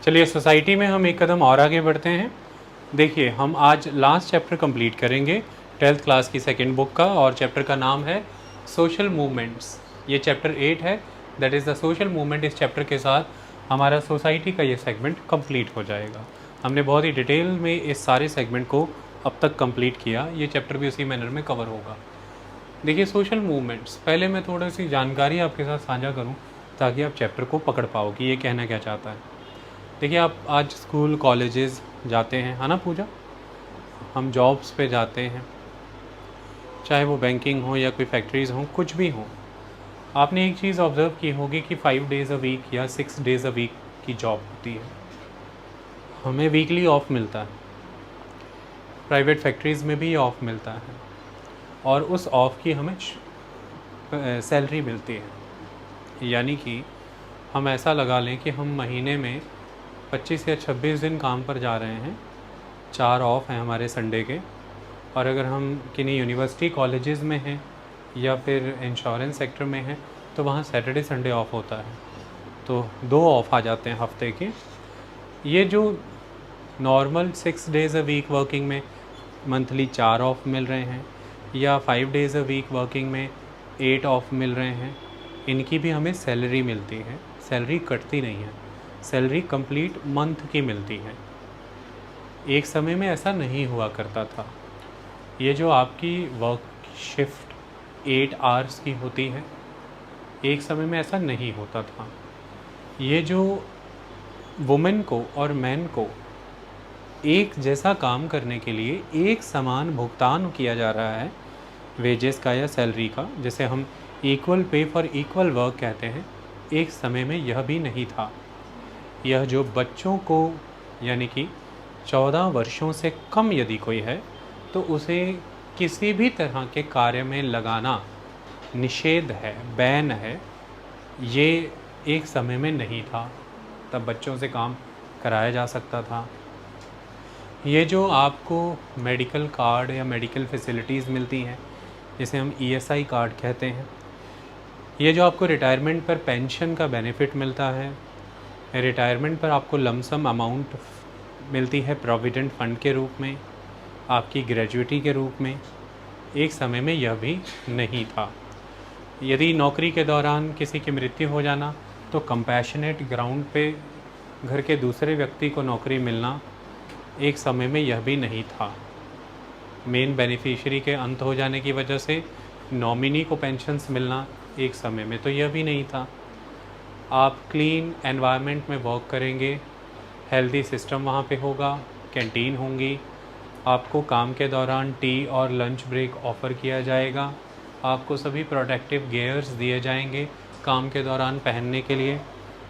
चलिए सोसाइटी में हम एक कदम और आगे बढ़ते हैं। देखिए हम आज लास्ट चैप्टर कंप्लीट करेंगे 12th क्लास की सेकंड बुक का, और चैप्टर का नाम है सोशल मूवमेंट्स। ये चैप्टर 8 है, that is the social movement. इस चैप्टर के साथ हमारा सोसाइटी का ये सेगमेंट कंप्लीट हो जाएगा। हमने बहुत ही डिटेल में इस सारे सेगमेंट को अब तक कंप्लीट किया, ये चैप्टर भी उसी मैनर में कवर होगा। देखिए सोशल मूवमेंट्स, पहले मैं थोड़ी सी जानकारी आपके साथ साझा करूं ताकि आप चैप्टर को पकड़ पाओ कि ये कहना क्या चाहता है। देखिए आप आज स्कूल कॉलेजेस जाते हैं, है ना पूजा? हम जॉब्स पे जाते हैं, चाहे वो बैंकिंग हो या कोई फैक्ट्रीज़ हो, कुछ भी हो। आपने एक चीज़ ऑब्ज़र्व की होगी कि 5 डेज़ अ वीक या 6 डेज़ अ वीक की जॉब होती है। हमें वीकली ऑफ मिलता है, प्राइवेट फैक्ट्रीज़ में भी ऑफ मिलता है, और उस ऑफ की हमें सैलरी मिलती है। यानी कि हम ऐसा लगा लें कि हम महीने में 25 या 26 दिन काम पर जा रहे हैं, 4 ऑफ हैं हमारे संडे के। और अगर हम किन्हीं यूनिवर्सिटी कॉलेजेस में हैं या फिर इंश्योरेंस सेक्टर में हैं तो वहाँ सैटरडे संडे ऑफ होता है, तो 2 ऑफ आ जाते हैं हफ्ते के। ये जो normal 6 days a week working में मंथली 4 ऑफ मिल रहे हैं, या 5 डेज़ अ वीक वर्किंग में 8 ऑफ मिल रहे हैं, इनकी भी हमें सैलरी मिलती है। सैलरी कटती नहीं है, सैलरी कंप्लीट मंथ की मिलती है। एक समय में ऐसा नहीं हुआ करता था। ये जो आपकी वर्क शिफ्ट 8 आवर्स की होती है, एक समय में ऐसा नहीं होता था। ये जो वुमेन को और मैन को एक जैसा काम करने के लिए एक समान भुगतान किया जा रहा है वेजेस का या सैलरी का, जिसे हम equal pay for equal work कहते हैं, एक समय में यह भी नहीं था। यह जो बच्चों को, यानी कि 14 वर्षों से कम यदि कोई है तो उसे किसी भी तरह के कार्य में लगाना निषेध है, बैन है, ये एक समय में नहीं था। तब बच्चों से काम कराया जा सकता था। ये जो आपको मेडिकल कार्ड या मेडिकल फैसिलिटीज़ मिलती हैं, जिसे हम ESI कार्ड कहते हैं, ये जो आपको रिटायरमेंट पर पेंशन का बेनिफिट मिलता है, रिटायरमेंट पर आपको लमसम अमाउंट मिलती है प्रोविडेंट फंड के रूप में, आपकी ग्रेजुएटी के रूप में, एक समय में यह भी नहीं था। यदि नौकरी के दौरान किसी की मृत्यु हो जाना तो कंपैशनेट ग्राउंड पे घर के दूसरे व्यक्ति को नौकरी मिलना, एक समय में यह भी नहीं था। मेन बेनिफिशियरी के अंत हो जाने की वजह से नॉमिनी को पेंशन्स मिलना, एक समय में तो यह भी नहीं था। आप क्लीन एनवायरनमेंट में वर्क करेंगे, हेल्दी सिस्टम वहाँ पे होगा, कैंटीन होंगी, आपको काम के दौरान टी और लंच ब्रेक ऑफ़र किया जाएगा, आपको सभी प्रोटेक्टिव गियर्स दिए जाएंगे काम के दौरान पहनने के लिए।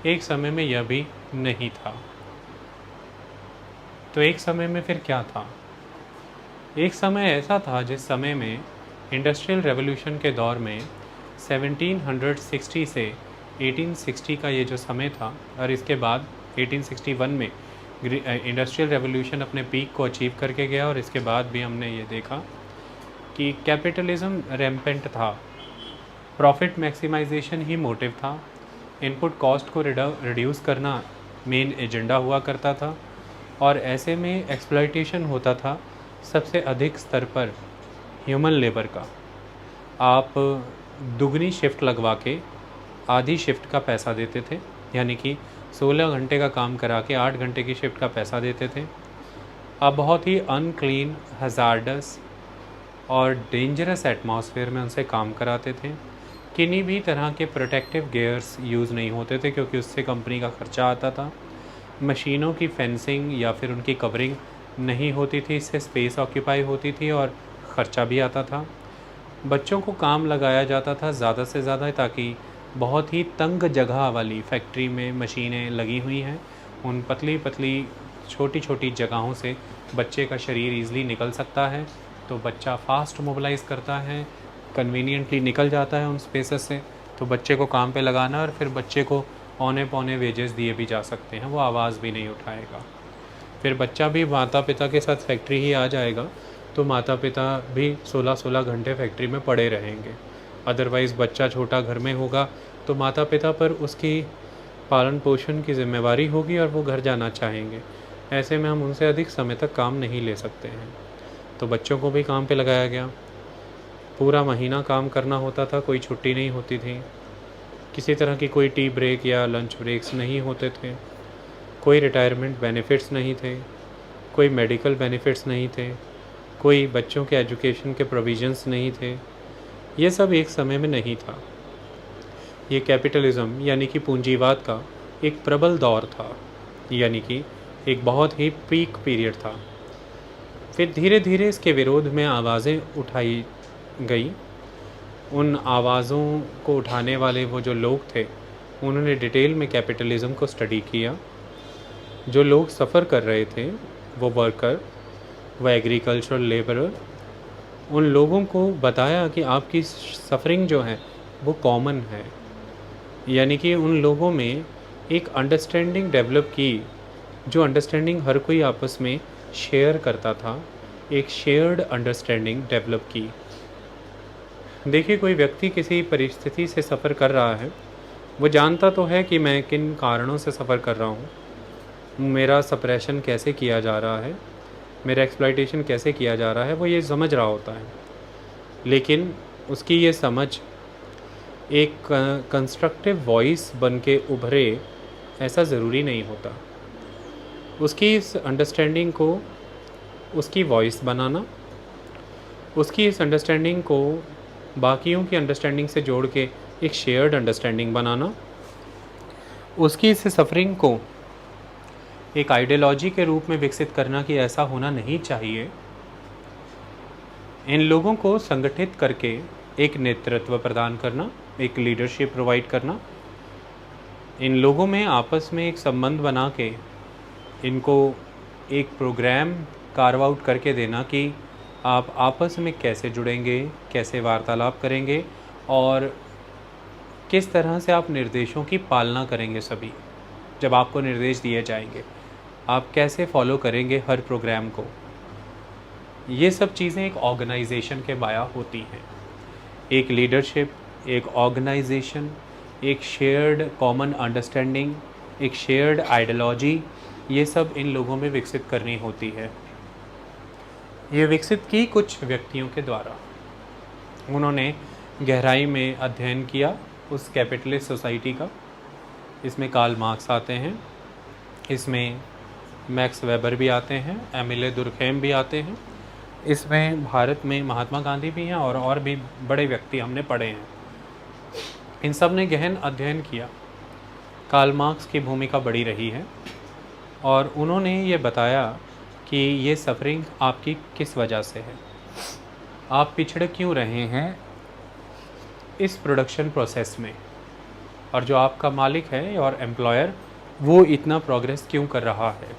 एक समय में यह भी नहीं था। तो एक समय में फिर क्या था? एक समय ऐसा था जिस समय में इंडस्ट्रियल रेवोल्यूशन के दौर में 1760 से 1860 का ये जो समय था, और इसके बाद 1861 में इंडस्ट्रियल रेवोल्यूशन अपने पीक को अचीव करके गया, और इसके बाद भी हमने ये देखा कि कैपिटलिज्म रैम्पेंट था, प्रॉफिट मैक्सिमाइजेशन ही मोटिव था, इनपुट कॉस्ट को रिड्यूस करना मेन एजेंडा हुआ करता था, और ऐसे में एक्सप्लॉयटेशन होता था सबसे अधिक स्तर पर ह्यूमन लेबर का। आप दुगनी शिफ्ट लगवा के आधी शिफ्ट का पैसा देते थे, यानी कि 16 घंटे का काम करा के 8 घंटे की शिफ्ट का पैसा देते थे। आप बहुत ही अनक्लीन, हज़ार्डस और डेंजरस एटमॉस्फेयर में उनसे काम कराते थे। किन्हीं भी तरह के प्रोटेक्टिव गियर्स यूज़ नहीं होते थे क्योंकि उससे कंपनी का खर्चा आता था। मशीनों की फेंसिंग या फिर उनकी कवरिंग नहीं होती थी, इससे स्पेस ऑक्यूपाई होती थी और ख़र्चा भी आता था। बच्चों को काम लगाया जाता था ज़्यादा से ज़्यादा, ताकि बहुत ही तंग जगह वाली फैक्ट्री में मशीनें लगी हुई हैं, उन पतली पतली छोटी छोटी जगहों से बच्चे का शरीर ईज़िली निकल सकता है, तो बच्चा फ़ास्ट मोबिलाइज़ करता है, कन्वीनियंटली निकल जाता है उन स्पेसेस से, तो बच्चे को काम पे लगाना और फिर बच्चे को औने पौने वेजेस दिए भी जा सकते हैं, वो आवाज़ भी नहीं उठाएगा। फिर बच्चा भी माता पिता के साथ फैक्ट्री ही आ जाएगा, तो माता पिता भी 16-16 घंटे फैक्ट्री में पड़े रहेंगे। अदरवाइज़ बच्चा छोटा घर में होगा तो माता पिता पर उसकी पालन पोषण की जिम्मेवारी होगी और वो घर जाना चाहेंगे। ऐसे में हम उनसे अधिक समय तक काम नहीं ले सकते हैं। तो बच्चों को भी काम पे लगाया गया। पूरा महीना काम करना होता था, कोई छुट्टी नहीं होती थी। किसी तरह की कोई टी ब्रेक या लंच ब्रेक्स नहीं होते थे। कोई रिटायरमेंट बेनिफिट्स नहीं थे, कोई मेडिकल बेनिफिट्स नहीं थे, कोई बच्चों के एजुकेशन के प्रोविजंस नहीं थे। ये सब एक समय में नहीं था। ये कैपिटलिज्म यानी कि पूंजीवाद का एक प्रबल दौर था, यानी कि एक बहुत ही पीक पीरियड था। फिर धीरे धीरे इसके विरोध में आवाज़ें उठाई गई। उन आवाज़ों को उठाने वाले वो जो लोग थे, उन्होंने डिटेल में कैपिटलिज्म को स्टडी किया। जो लोग सफ़र कर रहे थे, वो वर्कर, वो एग्रीकल्चरल लेबरर, उन लोगों को बताया कि आपकी सफरिंग जो है वो कॉमन है। यानी कि उन लोगों में एक अंडरस्टैंडिंग डेवलप की, जो अंडरस्टैंडिंग हर कोई आपस में शेयर करता था, एक शेयर्ड अंडरस्टैंडिंग डेवलप की। देखिए, कोई व्यक्ति किसी परिस्थिति से सफ़र कर रहा है, वो जानता तो है कि मैं किन कारणों से सफ़र कर रहा हूँ, मेरा सप्रेशन कैसे किया जा रहा है, मेरा एक्सप्लॉइटेशन कैसे किया जा रहा है, वो ये समझ रहा होता है। लेकिन उसकी ये समझ एक कंस्ट्रक्टिव वॉइस बन के उभरे, ऐसा ज़रूरी नहीं होता। उसकी इस अंडरस्टैंडिंग को, उसकी वॉइस बनाना, उसकी इस अंडरस्टैंडिंग को बाकियों की अंडरस्टैंडिंग से जोड़ के एक शेयर्ड अंडरस्टैंडिंग बनाना, उसकी इस सफरिंग को एक आइडियोलॉजी के रूप में विकसित करना कि ऐसा होना नहीं चाहिए। इन लोगों को संगठित करके एक नेतृत्व प्रदान करना, एक लीडरशिप प्रोवाइड करना, इन लोगों में आपस में एक संबंध बना के इनको एक प्रोग्राम कार्व आउट करके देना कि आप आपस में कैसे जुड़ेंगे, कैसे वार्तालाप करेंगे और किस तरह से आप निर्देशों की पालना करेंगे। सभी जब आपको निर्देश दिए जाएंगे, आप कैसे फॉलो करेंगे हर प्रोग्राम को। ये सब चीज़ें एक ऑर्गेनाइजेशन के बाया होती हैं। एक लीडरशिप, एक ऑर्गेनाइजेशन, एक शेयर्ड कॉमन अंडरस्टैंडिंग, एक शेयर्ड आइडियोलॉजी, ये सब इन लोगों में विकसित करनी होती है। ये विकसित की कुछ व्यक्तियों के द्वारा। उन्होंने गहराई में अध्ययन किया उस कैपिटलिस्ट सोसाइटी का। इसमें कार्ल मार्क्स आते हैं, इसमें मैक्स वेबर भी आते हैं, एमिले दुर्खेम भी आते हैं, इसमें भारत में महात्मा गांधी भी हैं और भी बड़े व्यक्ति हमने पढ़े हैं। इन सब ने गहन अध्ययन किया। कार्ल मार्क्स की भूमिका बड़ी रही है और उन्होंने ये बताया कि ये सफरिंग आपकी किस वजह से है, आप पिछड़ क्यों रहे हैं इस प्रोडक्शन प्रोसेस में, और जो आपका मालिक है और एम्प्लॉयर, वो इतना प्रोग्रेस क्यों कर रहा है।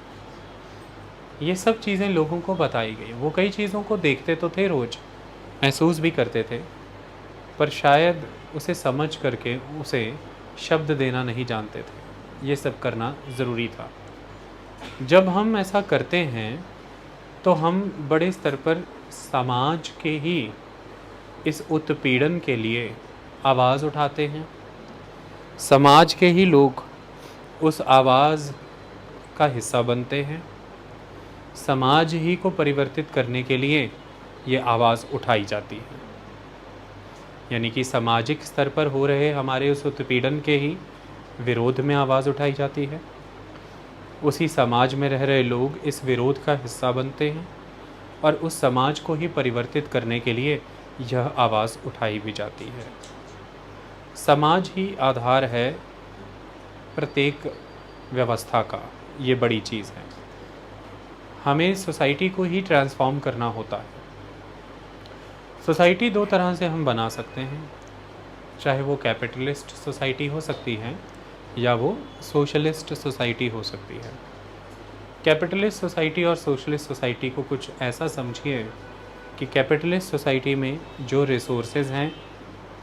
ये सब चीज़ें लोगों को बताई गई। वो कई चीज़ों को देखते तो थे, रोज़ महसूस भी करते थे, पर शायद उसे समझ करके उसे शब्द देना नहीं जानते थे। ये सब करना ज़रूरी था। जब हम ऐसा करते हैं तो हम बड़े स्तर पर समाज के ही इस उत्पीड़न के लिए आवाज़ उठाते हैं। समाज के ही लोग उस आवाज़ का हिस्सा बनते हैं। समाज ही को परिवर्तित करने के लिए ये आवाज़ उठाई जाती है। यानी कि सामाजिक स्तर पर हो रहे हमारे उस उत्पीड़न के ही विरोध में आवाज़ उठाई जाती है। उसी समाज में रह रहे लोग इस विरोध का हिस्सा बनते हैं और उस समाज को ही परिवर्तित करने के लिए यह आवाज़ उठाई भी जाती है। समाज ही आधार है प्रत्येक व्यवस्था का। ये बड़ी चीज़ है। हमें सोसाइटी को ही ट्रांसफॉर्म करना होता है। सोसाइटी दो तरह से हम बना सकते हैं, चाहे वो कैपिटलिस्ट सोसाइटी हो सकती है या वो सोशलिस्ट सोसाइटी हो सकती है। कैपिटलिस्ट सोसाइटी और सोशलिस्ट सोसाइटी को कुछ ऐसा समझिए कि कैपिटलिस्ट सोसाइटी में जो रिसोर्सेज हैं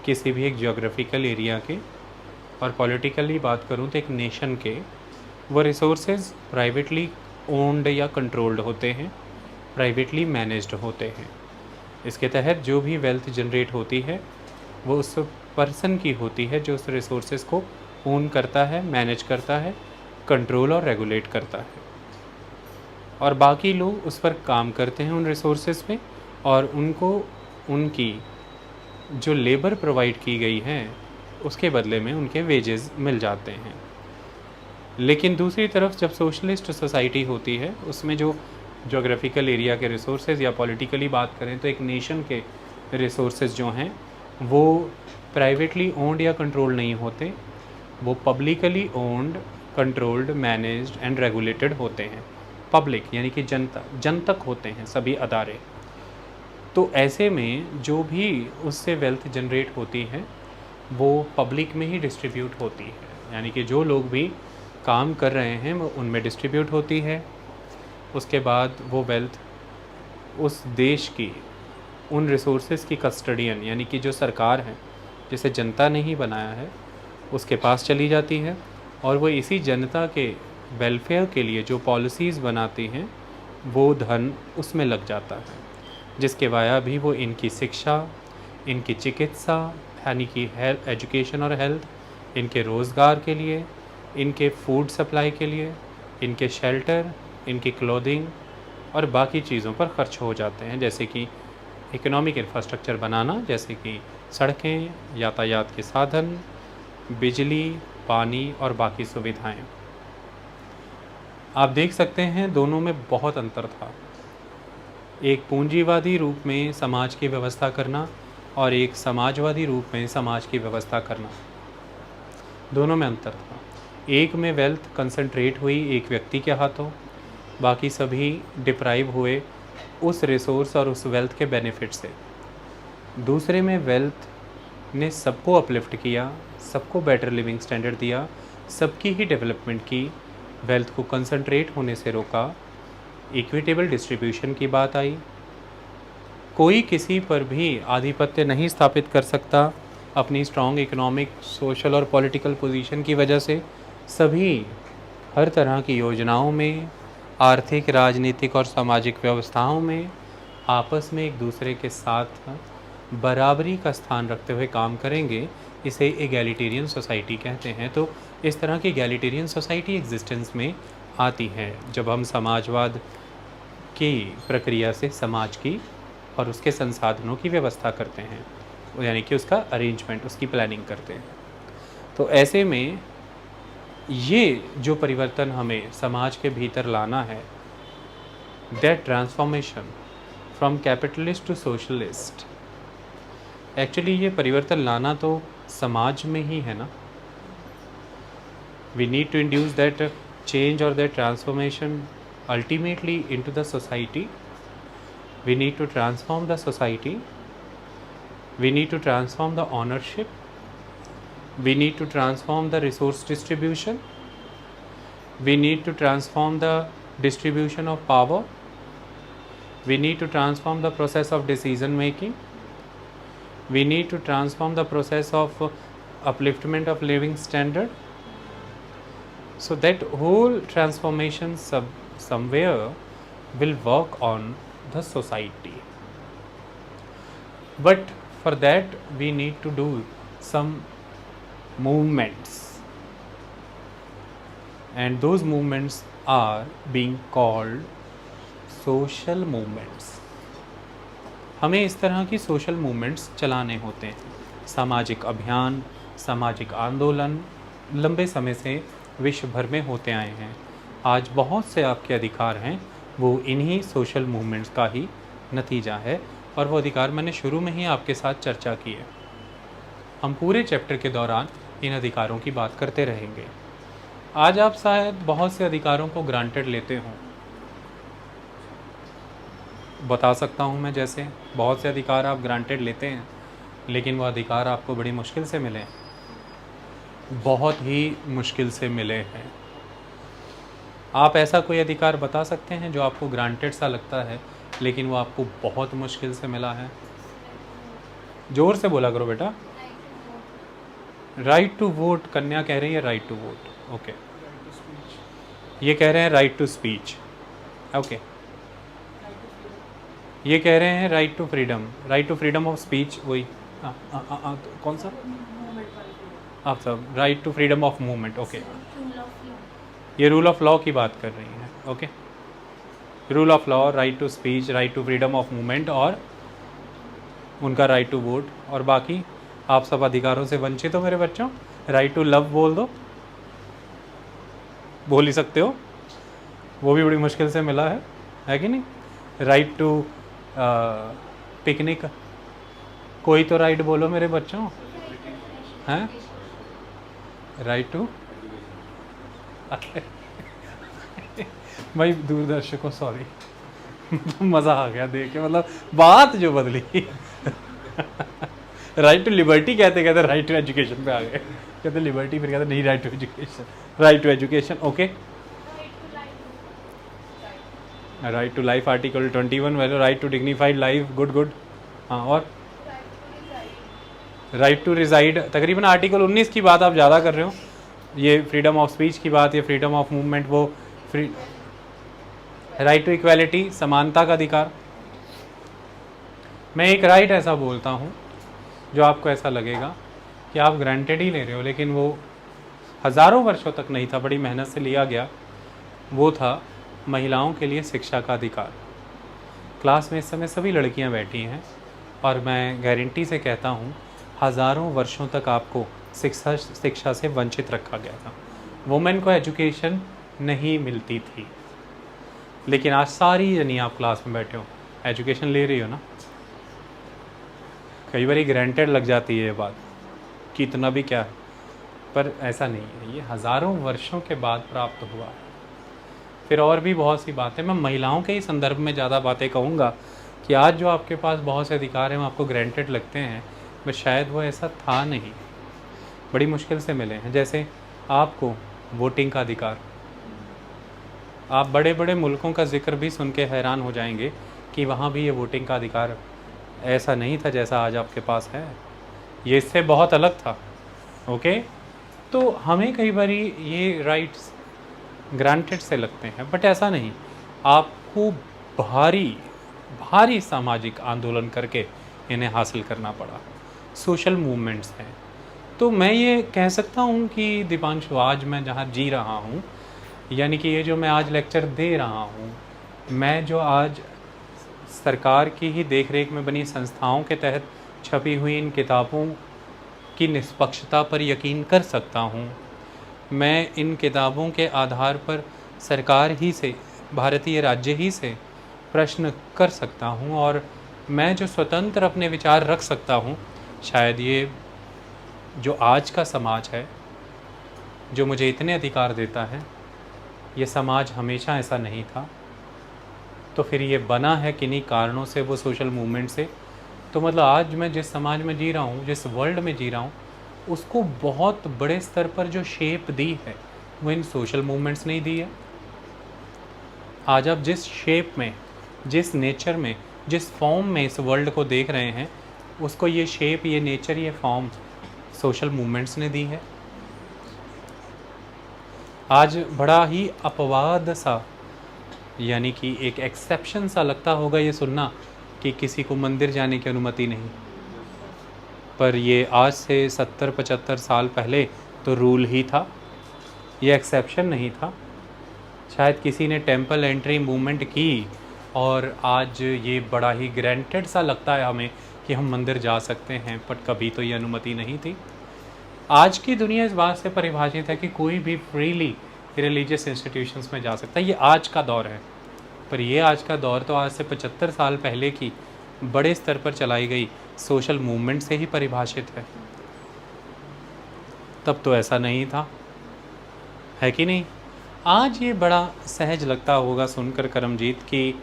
किसी भी एक जियोग्राफिकल एरिया के, और पॉलिटिकली बात करूं तो एक नेशन के, वो रिसोर्सेज प्राइवेटली ओन्ड या कंट्रोल्ड होते हैं, प्राइवेटली मैनेज्ड होते हैं। इसके तहत जो भी वेल्थ जनरेट होती है वो उस पर्सन की होती है जो उस रिसोर्सेज को ओन करता है, मैनेज करता है, कंट्रोल और रेगुलेट करता है, और बाकी लोग उस पर काम करते हैं उन रिसोर्सेज पे, और उनको उनकी जो लेबर प्रोवाइड की गई है उसके बदले में उनके वेजेस मिल जाते हैं। लेकिन दूसरी तरफ जब सोशलिस्ट सोसाइटी होती है, उसमें जो जोग्राफिकल एरिया के रिसोर्सेज या पॉलिटिकली बात करें तो एक नेशन के रिसोर्सेज जो हैं वो प्राइवेटली ओन्ड या कंट्रोल नहीं होते, वो publicly owned, controlled, managed and regulated होते हैं। पब्लिक यानी कि जनता, जनतक होते हैं सभी अदारे। तो ऐसे में जो भी उससे वेल्थ जनरेट होती है वो पब्लिक में ही डिस्ट्रीब्यूट होती है, यानी कि जो लोग भी काम कर रहे हैं वो उनमें डिस्ट्रीब्यूट होती है। उसके बाद वो वेल्थ उस देश की उन रिसोर्सेज की कस्टडियन यानी कि जो सरकार है जिसे जनता ने ही बनाया है उसके पास चली जाती है, और वो इसी जनता के वेलफेयर के लिए जो पॉलिसीज़ बनाती हैं वो धन उसमें लग जाता है, जिसके वाया भी वो इनकी शिक्षा, इनकी चिकित्सा यानी कि हेल्थ, एजुकेशन और हेल्थ, इनके रोज़गार के लिए, इनके फूड सप्लाई के लिए, इनके शेल्टर, इनकी क्लोथिंग और बाकी चीज़ों पर खर्च हो जाते हैं, जैसे कि इकोनॉमिक इंफ्रास्ट्रक्चर बनाना, जैसे कि सड़कें, यातायात के साधन, बिजली, पानी और बाकी सुविधाएं। आप देख सकते हैं दोनों में बहुत अंतर था। एक पूंजीवादी रूप में समाज की व्यवस्था करना और एक समाजवादी रूप में समाज की व्यवस्था करना, दोनों में अंतर था। एक में वेल्थ कंसंट्रेट हुई एक व्यक्ति के हाथों, बाकी सभी डिप्राइव हुए उस रिसोर्स और उस वेल्थ के बेनिफिट से। दूसरे में वेल्थ ने सबको अपलिफ्ट किया, सबको बेटर लिविंग स्टैंडर्ड दिया, सबकी ही डेवलपमेंट की, वेल्थ को कंसंट्रेट होने से रोका, इक्विटेबल डिस्ट्रीब्यूशन की बात आई। कोई किसी पर भी आधिपत्य नहीं स्थापित कर सकता अपनी स्ट्रॉन्ग इकोनॉमिक, सोशल और पॉलिटिकल पोजीशन की वजह से। सभी हर तरह की योजनाओं में, आर्थिक, राजनीतिक और सामाजिक व्यवस्थाओं में आपस में एक दूसरे के साथ बराबरी का स्थान रखते हुए काम करेंगे। इसे एगैलिटेरियन सोसाइटी कहते हैं। तो इस तरह की एगैलिटेरियन सोसाइटी एग्जिस्टेंस में आती है जब हम समाजवाद की प्रक्रिया से समाज की और उसके संसाधनों की व्यवस्था करते हैं, यानी कि उसका अरेंजमेंट, उसकी प्लानिंग करते हैं। तो ऐसे में ये जो परिवर्तन हमें समाज के भीतर लाना है, that transformation from capitalist to socialist, actually ये परिवर्तन लाना तो समाज में ही है ना। We need to induce that change और that transformation ultimately into the society. We need to transform the society, we need to transform the ownership, we need to transform the resource distribution, we need to transform the distribution of power, we need to transform the process of decision making, we need to transform the process of upliftment of living standard. So that whole transformation somewhere will work on the society, but for that we need to do some movements, and those movements are being called social movements. हमें इस तरह की social movements चलाने होते हैं। सामाजिक अभियान, सामाजिक आंदोलन लंबे समय से विश्व भर में होते आए हैं। आज बहुत से आपके अधिकार हैं वो इन्हीं सोशल मूवमेंट्स का ही नतीजा है, और वो अधिकार मैंने शुरू में ही आपके साथ चर्चा की है। हम पूरे चैप्टर के दौरान इन अधिकारों की बात करते रहेंगे। आज आप शायद बहुत से अधिकारों को ग्रांटेड लेते हों। बता सकता हूं मैं, जैसे बहुत से अधिकार आप ग्रांटेड लेते हैं, लेकिन वो अधिकार आपको बड़ी मुश्किल से मिले, बहुत ही मुश्किल से मिले हैं। आप ऐसा कोई अधिकार बता सकते हैं जो आपको ग्रांटेड सा लगता है लेकिन वो आपको बहुत मुश्किल से मिला है? जोर से बोला करो बेटा। राइट टू वोट कन्या कह रही है, राइट टू वोट, ओके। ये कह रहे हैं राइट टू स्पीच, ओके। ये कह रहे हैं right to freedom, right to freedom of speech, वही कौन सा? आप सब right to freedom of movement, okay. Rule of law. ये रूल ऑफ लॉ की बात कर रही हैं, okay. Rule of law, right to speech, right to freedom of movement और उनका राइट टू वोट, और बाकी आप सब अधिकारों से वंचित हो मेरे बच्चों। राइट टू लव बोल दो, बोल ही सकते हो, वो भी बड़ी मुश्किल से मिला है कि नहीं। राइट टू पिकनिक, कोई तो राइट बोलो मेरे बच्चों, हैं। राइट टू भाई दूरदर्शकों सॉरी मज़ा आ गया देख के, मतलब बात जो बदली राइट टू लिबर्टी कहते कहते राइट टू एजुकेशन पे आ गए, कहते लिबर्टी, फिर कहते नहीं right to education, right to education, okay. Right to life article 21 value, right to dignified life, good good. हाँ, और राइट टू रिजाइड, तकरीबन आर्टिकल 19 की बात आप ज़्यादा कर रहे हो, ये फ्रीडम ऑफ स्पीच की बात, ये फ्रीडम ऑफ मूवमेंट, वो फ्री। राइट टू इक्वालिटी, समानता का अधिकार। मैं एक राइट ऐसा बोलता हूँ जो आपको ऐसा लगेगा कि आप ग्रांटेड ही ले रहे हो, लेकिन वो हज़ारों वर्षों तक नहीं था, बड़ी मेहनत से लिया गया। वो था महिलाओं के लिए शिक्षा का अधिकार। क्लास में इस समय सभी लड़कियां बैठी हैं और मैं गारंटी से कहता हूँ हज़ारों वर्षों तक आपको शिक्षा से वंचित रखा गया था। वुमेन को एजुकेशन नहीं मिलती थी, लेकिन आज सारी जनी आप क्लास में बैठे हो, एजुकेशन ले रही हो ना। कई बार ग्रांटेड लग जाती है ये बात कि इतना भी क्या है, पर ऐसा नहीं है, ये हज़ारों वर्षों के बाद प्राप्त हुआ है। फिर और भी बहुत सी बातें, मैं महिलाओं के ही संदर्भ में ज़्यादा बातें कहूँगा कि आज जो आपके पास बहुत से अधिकार हैं वो आपको ग्रांटेड लगते हैं, बस शायद वो ऐसा था नहीं, बड़ी मुश्किल से मिले हैं। जैसे आपको वोटिंग का अधिकार, आप बड़े बड़े मुल्कों का जिक्र भी सुन के हैरान हो जाएंगे कि वहाँ भी ये वोटिंग का अधिकार ऐसा नहीं था जैसा आज आपके पास है, ये इससे बहुत अलग था, ओके। तो हमें कई बार ये राइट्स ग्रांटेड से लगते हैं, बट ऐसा नहीं, आपको भारी सामाजिक आंदोलन करके इन्हें हासिल करना पड़ा। सोशल मूवमेंट्स हैं। तो मैं ये कह सकता हूँ कि दीपांशु, आज मैं जहाँ जी रहा हूँ, यानी कि ये जो मैं आज लेक्चर दे रहा हूँ, मैं जो आज सरकार की ही देखरेख में बनी संस्थाओं के तहत छपी हुई इन किताबों की निष्पक्षता पर यकीन कर सकता हूँ। मैं इन किताबों के आधार पर सरकार ही से, भारतीय राज्य ही से प्रश्न कर सकता हूँ, और मैं जो स्वतंत्र अपने विचार रख सकता हूँ। शायद ये जो आज का समाज है, जो मुझे इतने अधिकार देता है, ये समाज हमेशा ऐसा नहीं था। तो फिर ये बना है किन्हीं कारणों से, वो सोशल मूवमेंट से। तो मतलब आज मैं जिस समाज में जी रहा हूँ, जिस वर्ल्ड में जी रहा हूँ, उसको बहुत बड़े स्तर पर जो शेप दी है वो इन सोशल मूवमेंट्स ने दी है। आज आप जिस शेप में, जिस नेचर में, जिस फॉर्म में इस वर्ल्ड को देख रहे हैं, उसको ये शेप, ये नेचर, ये फॉर्म सोशल मूवमेंट्स ने दी है। आज बड़ा ही अपवाद सा, यानी कि एक एक्सेप्शन सा लगता होगा ये सुनना कि किसी को मंदिर जाने की अनुमति नहीं, पर ये आज से 70-75 साल पहले तो रूल ही था, ये एक्सेप्शन नहीं था। शायद किसी ने टेंपल एंट्री मूवमेंट की और आज ये बड़ा ही ग्रांटेड सा लगता है हमें कि हम मंदिर जा सकते हैं, बट कभी तो ये अनुमति नहीं थी। आज की दुनिया इस बात से परिभाषित है कि कोई भी फ्रीली रिलीजियस इंस्टीट्यूशंस में जा सकता है, ये आज का दौर है। पर ये आज का दौर तो आज से 75 साल पहले की बड़े स्तर पर चलाई गई सोशल मूवमेंट से ही परिभाषित है। तब तो ऐसा नहीं था, है कि नहीं। आज ये बड़ा सहज लगता होगा सुनकर करमजीत कि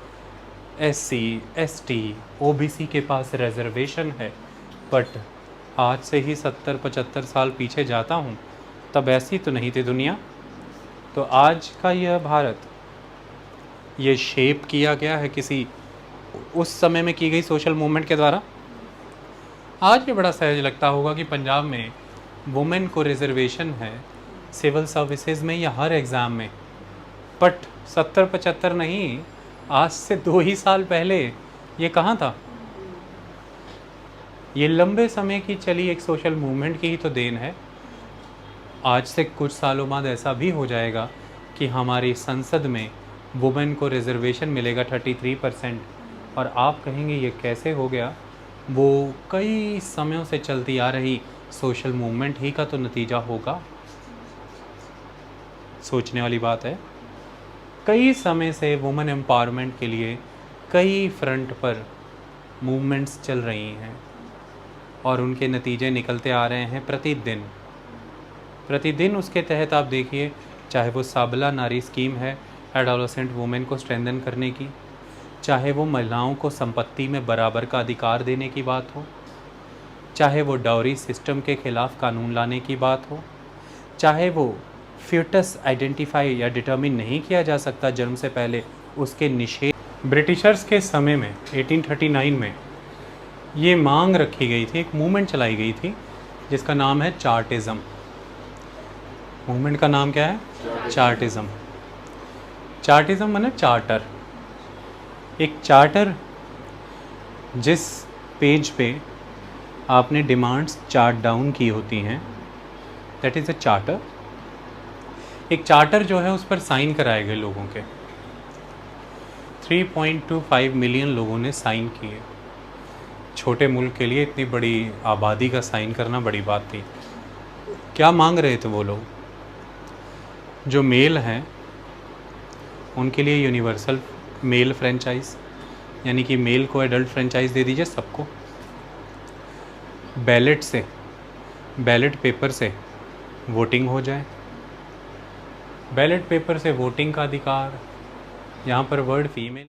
SC, ST, OBC के पास रिजर्वेशन है, बट आज से ही 70-75 साल पीछे जाता हूँ, तब ऐसी तो नहीं थी दुनिया। तो आज का यह भारत, ये शेप किया गया है किसी उस समय में की गई सोशल मूवमेंट के द्वारा। आज भी बड़ा सहज लगता होगा कि पंजाब में वुमेन को रिजर्वेशन है सिविल सर्विसेज में या हर एग्ज़ाम में, बट 70-75 नहीं, आज से 2 ही साल पहले ये कहाँ था। ये लंबे समय की चली एक सोशल मूवमेंट की ही तो देन है। आज से कुछ सालों बाद ऐसा भी हो जाएगा कि हमारी संसद में वुमेन को रिजर्वेशन मिलेगा 33%, और आप कहेंगे ये कैसे हो गया? वो कई समयों से चलती आ रही सोशल मूवमेंट ही का तो नतीजा होगा। सोचने वाली बात है। कई समय से वुमेन एम्पावरमेंट के लिए कई फ्रंट पर मूवमेंट्स चल रही हैं और उनके नतीजे निकलते आ रहे हैं प्रतिदिन प्रतिदिन। उसके तहत आप देखिए, चाहे वो साबला नारी स्कीम है एडोलसेंट वुमेन को स्ट्रेंथन करने की, चाहे वो महिलाओं को संपत्ति में बराबर का अधिकार देने की बात हो, चाहे वो डाउरी सिस्टम के खिलाफ कानून लाने की बात हो, चाहे वो फ्यूटस आइडेंटिफाई या डिटर्मिन नहीं किया जा सकता जन्म से पहले, उसके निषेध। ब्रिटिशर्स के समय में 1839 में ये मांग रखी गई थी, एक मूवमेंट चलाई गई थी जिसका नाम है चार्टिज़म। मूवमेंट का नाम क्या है? चार्टिज़म। चार्टिज़म माने चार्टर। एक चार्टर जिस पेज पे आपने डिमांड्स चार्ट डाउन की होती हैं, दैट इज़ अ चार्टर। एक चार्टर जो है उस पर साइन कराए गए लोगों के 3.25 मिलियन लोगों ने साइन किए। छोटे मुल्क के लिए इतनी बड़ी आबादी का साइन करना बड़ी बात थी। क्या मांग रहे थे वो लोग? जो मेल हैं उनके लिए यूनिवर्सल मेल फ्रेंचाइज, यानी कि मेल को एडल्ट फ्रेंचाइज दे दीजिए सबको। बैलेट से, बैलेट पेपर से वोटिंग हो जाए। बैलेट पेपर से वोटिंग का अधिकार, यहाँ पर वर्ड फीमेल